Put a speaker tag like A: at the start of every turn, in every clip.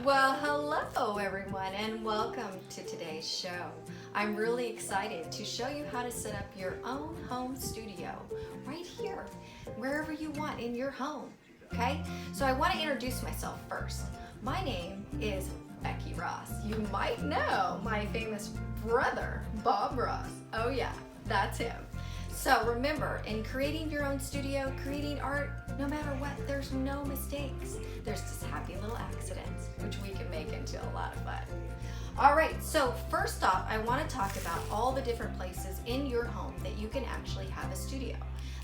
A: Well, hello everyone, and welcome to today's show. I'm really excited to show you how to set up your own home studio right here, wherever you want in your home. Okay, so I want to introduce myself first. My name is Becky Ross. You might know my famous brother, Bob Ross. Oh yeah, that's him. So remember, in creating your own studio, creating art, no matter what, there's no mistakes. There's just happy little accidents, which we can make into a lot of fun. All right, so first off, I want to talk about all the different places in your home that you can actually have a studio.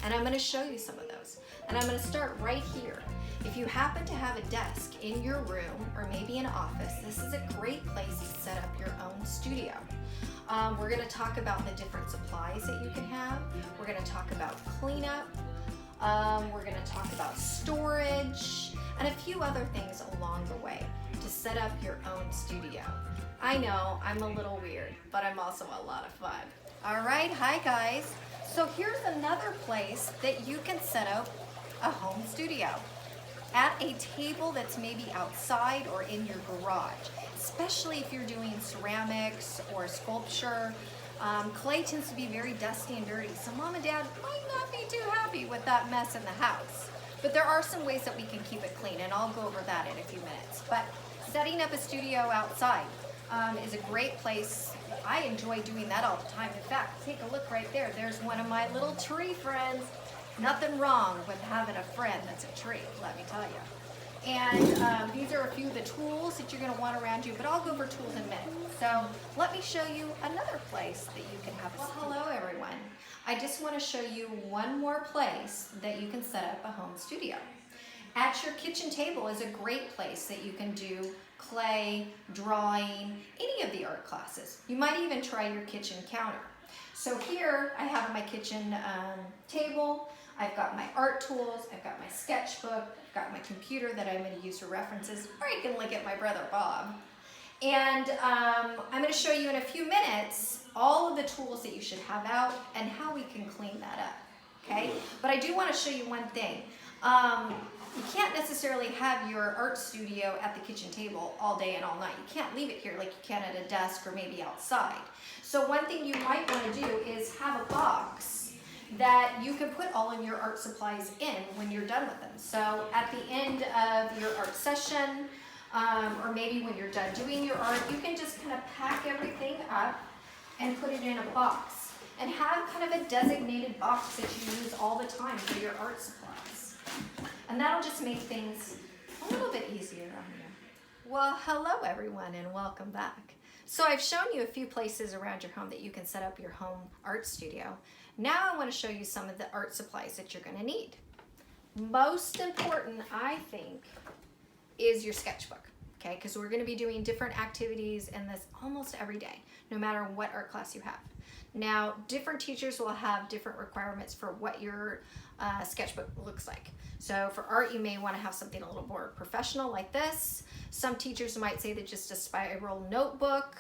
A: And I'm going to show you some of those. And I'm going to start right here. If you happen to have a desk in your room or maybe an office, this is a great place to set up your own studio. We're going to talk about the different supplies that you can have. We're going to talk about cleanup. We're going to talk about storage and a few other things along the way to set up your own studio. I know I'm a little weird, but I'm also a lot of fun. All right, hi guys. So here's another place that you can set up a home studio. At a table that's maybe outside or in your garage, especially if you're doing ceramics or sculpture. Clay tends to be very dusty and dirty, so mom and dad might not be too happy with that mess in the house. But there are some ways that we can keep it clean, and I'll go over that in a few minutes. But setting up a studio outside is a great place. I enjoy doing that all the time. In fact, take a look right there. There's one of my little tree friends. Nothing wrong with having a friend that's a tree, let me tell you. And these are a few of the tools that you're going to want around you, but I'll go over tools in a minute. So let me show you another place that you can have a studio. Well, hello everyone. I just want to show you one more place that you can set up a home studio. At your kitchen table is a great place that you can do clay, drawing, any of the art classes. You might even try your kitchen counter. So here I have my kitchen table. I've got my art tools, I've got my sketchbook, I've got my computer that I'm going to use for references, or you can look at my brother Bob. And I'm going to show you in a few minutes all of the tools that you should have out and how we can clean that up, okay? But I do want to show you one thing. You can't necessarily have your art studio at the kitchen table all day and all night. You can't leave it here like you can at a desk or maybe outside. So one thing you might want to do is have a box that you can put all of your art supplies in when you're done with them. So at the end of your art session, or maybe when you're done doing your art, you can just kind of pack everything up and put it in a box and have kind of a designated box that you use all the time for your art supplies. And that'll just make things a little bit easier on you. Well, hello everyone and welcome back. So I've shown you a few places around your home that you can set up your home art studio. Now I want to show you some of the art supplies that you're going to need. Most important, I think, is your sketchbook, okay? Because we're going to be doing different activities in this almost every day, no matter what art class you have. Now, different teachers will have different requirements for what your sketchbook looks like. So for art, you may want to have something a little more professional like this. Some teachers might say that just a spiral notebook,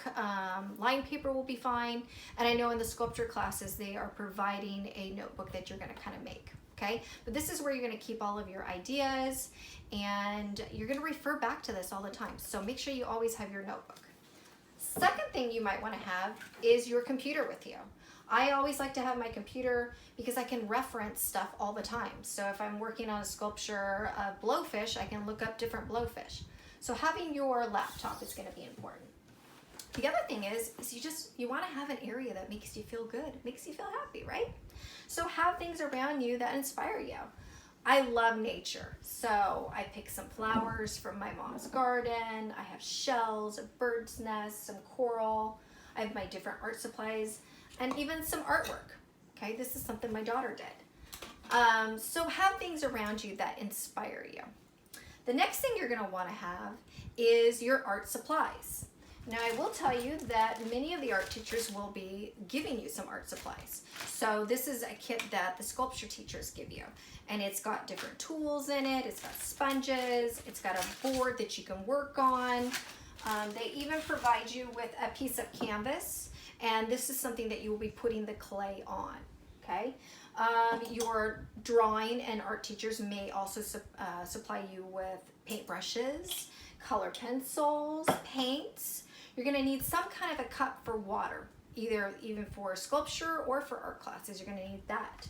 A: line paper will be fine. And I know in the sculpture classes, they are providing a notebook that you're going to kind of make, okay? But this is where you're going to keep all of your ideas and you're going to refer back to this all the time. So make sure you always have your notebook. Second thing you might want to have is your computer with you. I always like to have my computer because I can reference stuff all the time. So if I'm working on a sculpture of blowfish, I can look up different blowfish. So having your laptop is going to be important. The other thing is you want to have an area that makes you feel good, makes you feel happy, right? So have things around you that inspire you. I love nature, so I pick some flowers from my mom's garden. I have shells, a bird's nest, some coral. I have my different art supplies and even some artwork. Okay, this is something my daughter did. So have things around you that inspire you. The next thing you're going to want to have is your art supplies. Now I will tell you that many of the art teachers will be giving you some art supplies. So this is a kit that the sculpture teachers give you. And it's got different tools in it, it's got sponges, it's got a board that you can work on. They even provide you with a piece of canvas, and this is something that you will be putting the clay on, okay? Your drawing and art teachers may also supply you with paintbrushes, color pencils, paints. You're gonna need some kind of a cup for water, even for sculpture or for art classes. You're gonna need that.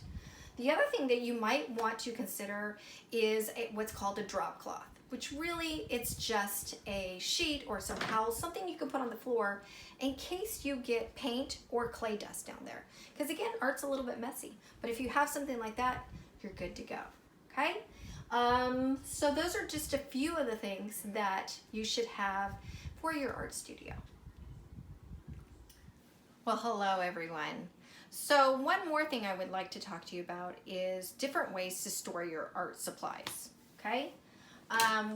A: The other thing that you might want to consider is what's called a drop cloth, which really it's just a sheet or some towels, something you can put on the floor in case you get paint or clay dust down there. Because again, art's a little bit messy, but if you have something like that, you're good to go, okay? So those are just a few of the things that you should have for your art studio. Well, hello everyone. So one more thing I would like to talk to you about is different ways to store your art supplies, okay?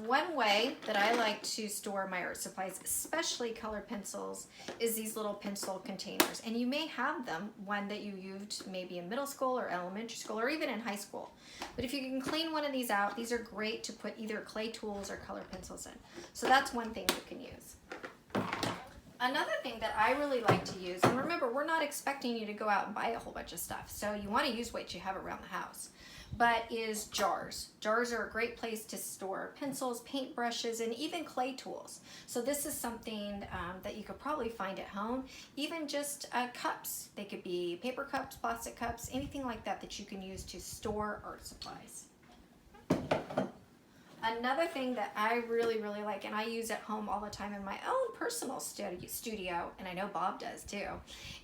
A: One way that I like to store my art supplies, especially colored pencils, is these little pencil containers. And you may have them, one that you used maybe in middle school or elementary school or even in high school. But if you can clean one of these out, these are great to put either clay tools or colored pencils in. So that's one thing you can use. Another thing that I really like to use, and remember, we're not expecting you to go out and buy a whole bunch of stuff, so you want to use what you have around the house, but is jars. Jars are a great place to store pencils, paint brushes, and even clay tools. So this is something that you could probably find at home, even just cups. They could be paper cups, plastic cups, anything like that that you can use to store art supplies. Another thing that I really like, and I use at home all the time in my own personal studio, and I know Bob does too,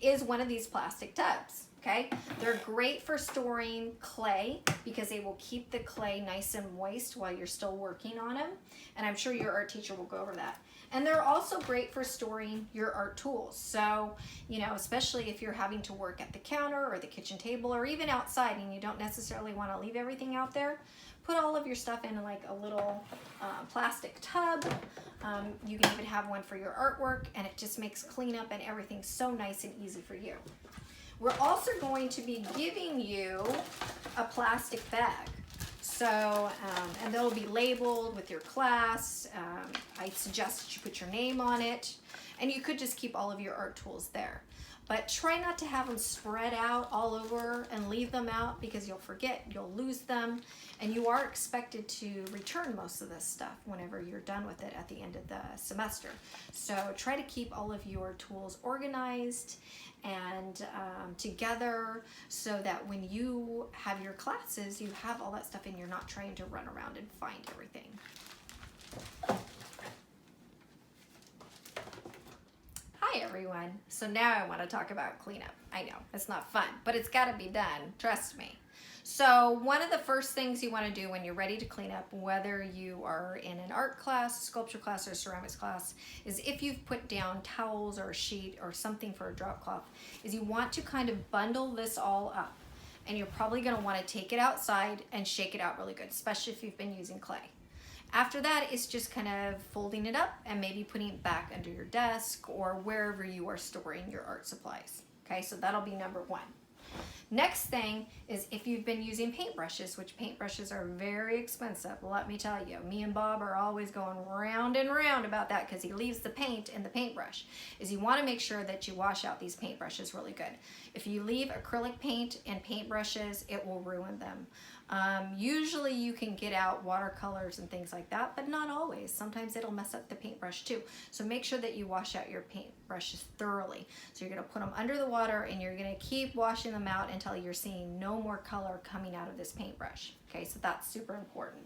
A: is one of these plastic tubs, okay? They're great for storing clay because they will keep the clay nice and moist while you're still working on them, and I'm sure your art teacher will go over that. And they're also great for storing your art tools. So, you know, especially if you're having to work at the counter or the kitchen table or even outside and you don't necessarily want to leave everything out there, put all of your stuff in like a little plastic tub. You can even have one for your artwork, and it just makes cleanup and everything so nice and easy for you. We're also going to be giving you a plastic bag. So, and they'll be labeled with your class. I suggest that you put your name on it, and you could just keep all of your art tools there. But try not to have them spread out all over and leave them out, because you'll forget, you'll lose them, and you are expected to return most of this stuff whenever you're done with it at the end of the semester. So try to keep all of your tools organized and together, so that when you have your classes, you have all that stuff and you're not trying to run around and find everything. Hi everyone. So now I want to talk about cleanup. I know, it's not fun, but it's got to be done, trust me. So one of the first things you want to do when you're ready to clean up, whether you are in an art class, sculpture class, or ceramics class, is if you've put down towels or a sheet or something for a drop cloth, is you want to kind of bundle this all up. And you're probably going to want to take it outside and shake it out really good, especially if you've been using clay. After that, it's just kind of folding it up and maybe putting it back under your desk or wherever you are storing your art supplies. Okay, so that'll be number one. Next thing is if you've been using paintbrushes, which paintbrushes are very expensive, let me tell you, me and Bob are always going round and round about that because he leaves the paint in the paintbrush, is you want to make sure that you wash out these paintbrushes really good. If you leave acrylic paint in paintbrushes, it will ruin them. Usually you can get out watercolors and things like that, but not always. Sometimes it'll mess up the paintbrush too. So make sure that you wash out your paintbrushes thoroughly. So you're going to put them under the water and you're going to keep washing them out until you're seeing no more color coming out of this paintbrush. Okay, so that's super important.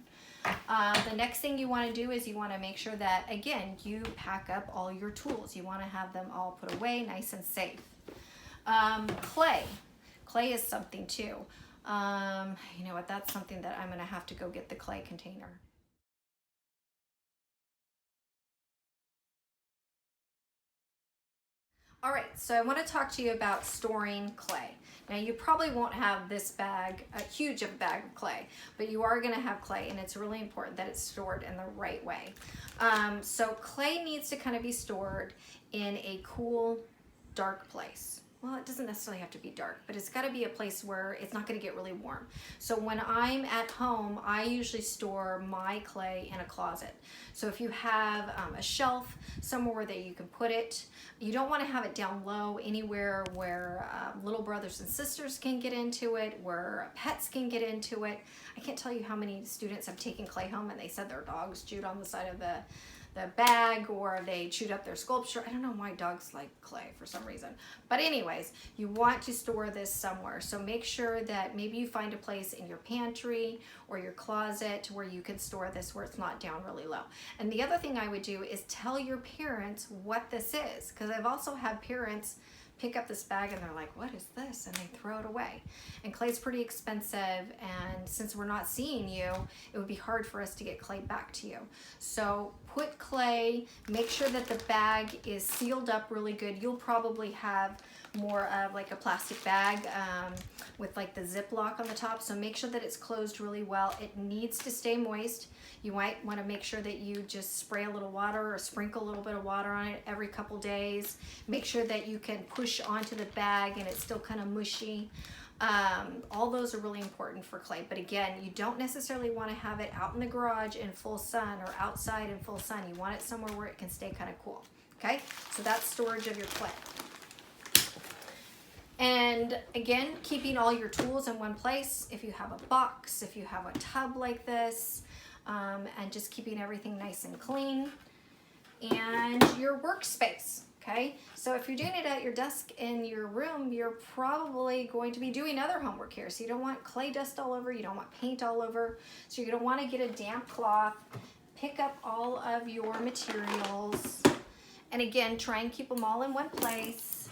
A: The next thing you want to do is you want to make sure that, again, you pack up all your tools. You want to have them all put away nice and safe. Clay. Clay is something too. You know what, that's something that I'm going to have to go get the clay container. All right, so I want to talk to you about storing clay. Now you probably won't have this bag, a huge bag of clay, but you are going to have clay, and it's really important that it's stored in the right way. So clay needs to kind of be stored in a cool, dark place. Well, it doesn't necessarily have to be dark, but it's got to be a place where it's not going to get really warm. So when I'm at home, I usually store my clay in a closet. So if you have a shelf somewhere that you can put it, you don't want to have it down low anywhere where little brothers and sisters can get into it, where pets can get into it. I can't tell you how many students have taken clay home and they said their dogs chewed on the side of the the bag, or they chewed up their sculpture. I don't know why dogs like clay for some reason. But anyways, you want to store this somewhere. So make sure that maybe you find a place in your pantry or your closet where you can store this where it's not down really low. And the other thing I would do is tell your parents what this is, because I've also had parents pick up this bag and they're like, what is this? And they throw it away. And clay's pretty expensive, and since we're not seeing you, it would be hard for us to get clay back to you. So put clay, make sure that the bag is sealed up really good. You'll probably have more of like a plastic bag with like the Ziploc on the top, so make sure that it's closed really well. It needs to stay moist. You might want to make sure that you just spray a little water or sprinkle a little bit of water on it every couple days. Make sure that you can push onto the bag and it's still kind of mushy. All those are really important for clay, but again, you don't necessarily want to have it out in the garage in full sun or outside in full sun. You want it somewhere where it can stay kind of cool. Okay, so that's storage of your clay. And again, keeping all your tools in one place. If you have a box, if you have a tub like this, and just keeping everything nice and clean. And your workspace, okay? So if you're doing it at your desk in your room, you're probably going to be doing other homework here. So you don't want clay dust all over, you don't want paint all over. So you're gonna wanna get a damp cloth, pick up all of your materials, and again, try and keep them all in one place.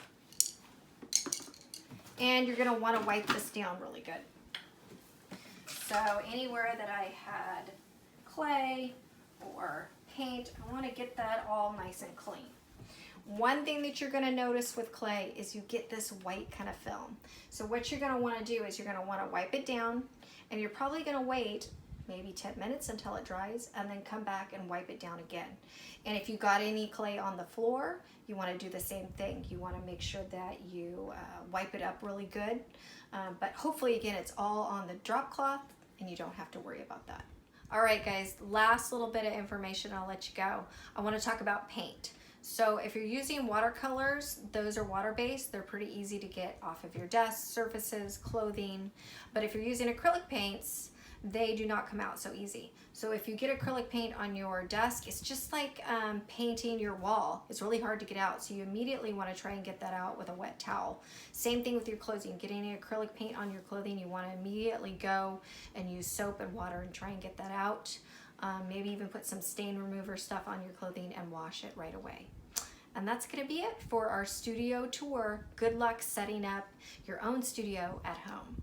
A: And you're gonna wanna wipe this down really good. So anywhere that I had clay or paint, I want to get that all nice and clean. One thing that you're going to notice with clay is you get this white kind of film. So what you're going to want to do is you're going to want to wipe it down, and you're probably going to wait maybe 10 minutes until it dries, and then come back and wipe it down again. And if you got any clay on the floor, you want to do the same thing. You want to make sure that you wipe it up really good, but hopefully again it's all on the drop cloth and you don't have to worry about that. All right guys, last little bit of information, I'll let you go. I want to talk about paint. So if you're using watercolors, those are water-based. They're pretty easy to get off of your desk, surfaces, clothing. But if you're using acrylic paints, they do not come out so easy. So if you get acrylic paint on your desk, it's just like painting your wall. It's really hard to get out, so you immediately want to try and get that out with a wet towel. Same thing with your clothing. Getting any acrylic paint on your clothing, you want to immediately go and use soap and water and try and get that out. Maybe even put some stain remover stuff on your clothing and wash it right away. And that's going to be it for our studio tour. Good luck setting up your own studio at home.